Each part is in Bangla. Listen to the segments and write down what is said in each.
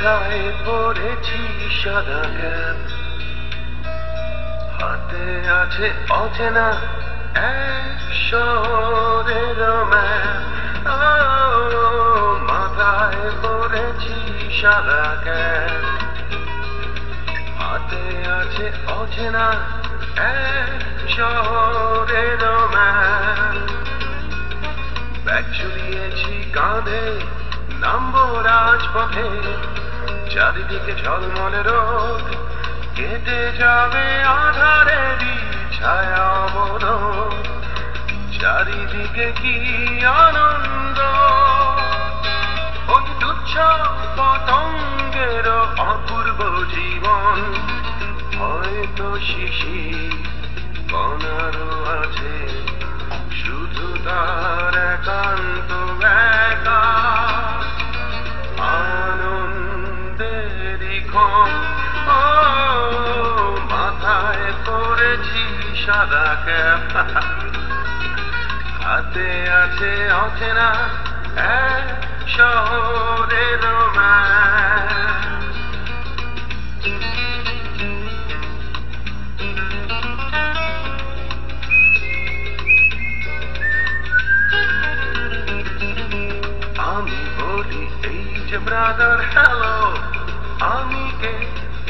মাথায় পরেছি সাদা ক্যাপ, হাতে আছে অচেনা এক শহরের ম্যাপ। মাথায় পরেছি সাদা ক্যাপ, হাতে আছে অচেনা এক শহরের ম্যাপ। ব্যাগ ঝুলিয়েছি কাঁধে, নামবো রাজপথে, চারিদিকে ঝলমলে রোদ, কেটে যাবে আধারেরই ছায়া অবরোধ। চারিদিকে কি আনন্দ, অতি তুচ্ছ পতঙ্গের অপূর্ব জীবন। হয়তো শিশির কণারও আছে, শুধু তার একান্ত একা আনন্দেরই ক্ষণ। মাথায় পরেছি সাদা ক্যাপ, হাতে আছে অচেনা এক শহরের ম্যাপ। আমি বলি এই যে ব্রাদার হ্যালো, আমি কে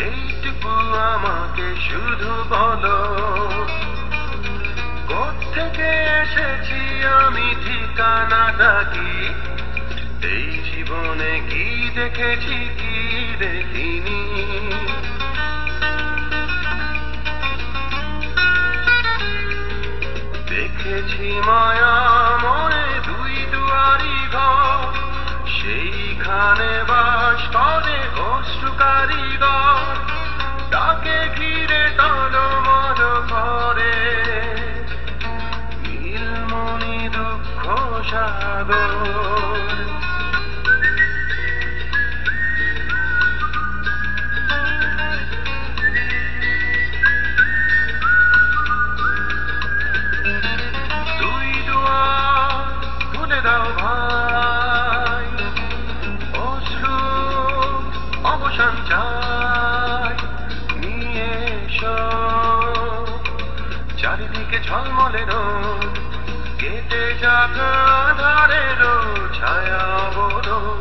এইটুকু আমাকে শুধু বলো। কোত্থেকে এসেছি আমি, ঠিকানাটা কি, এই জীবনে কি দেখেছি কি দেখিনি। দেখেছি মায়া মনে দুই দুয়ারি ঘর, সেইখানে বাস করে অশ্রু কারিগর। তাকে ঘিরে টলমল করে নীলমণি দুঃখ সাগর। দুই দুয়ার খুলে দাও ভাই, অশ্রু অবসান চাই নিয়ে এসো। চারিদিকে ঝলমলে রোদ, কেটে যাক আধারের ছায়া অবরোধ।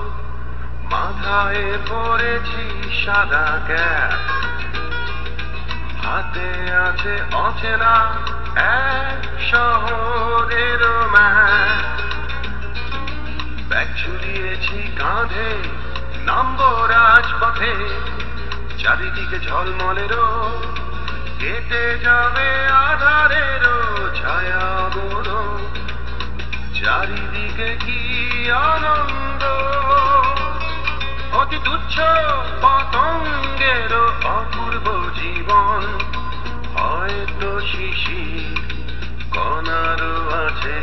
মাথায় পরেছি সাদা ক্যাপ, হাতে আছে অচেনা এক শহরের ম্যাপ। ব্যাগ ঝুলিয়েছি কাঁধে, নামবো রাজপথে, চারিদিকে ঝলমলে রোদ, কেটে যাবে আধারের ছায়া অবরোধ। চারিদিকে কি আনন্দ, অতি তুচ্ছ পতঙ্গের অপূর্ব জীবন। হয়তো শিশির কণারও আছে,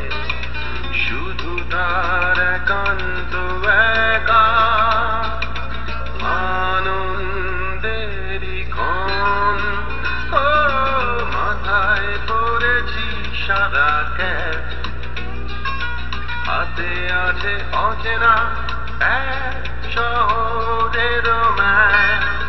শুধু তার একান্ত একা আনন্দেরই ক্ষণ। মাথায় পরেছি সাদা ক্যাপ, হাতে আছে অচেনা এক শহরের ম্যাপ।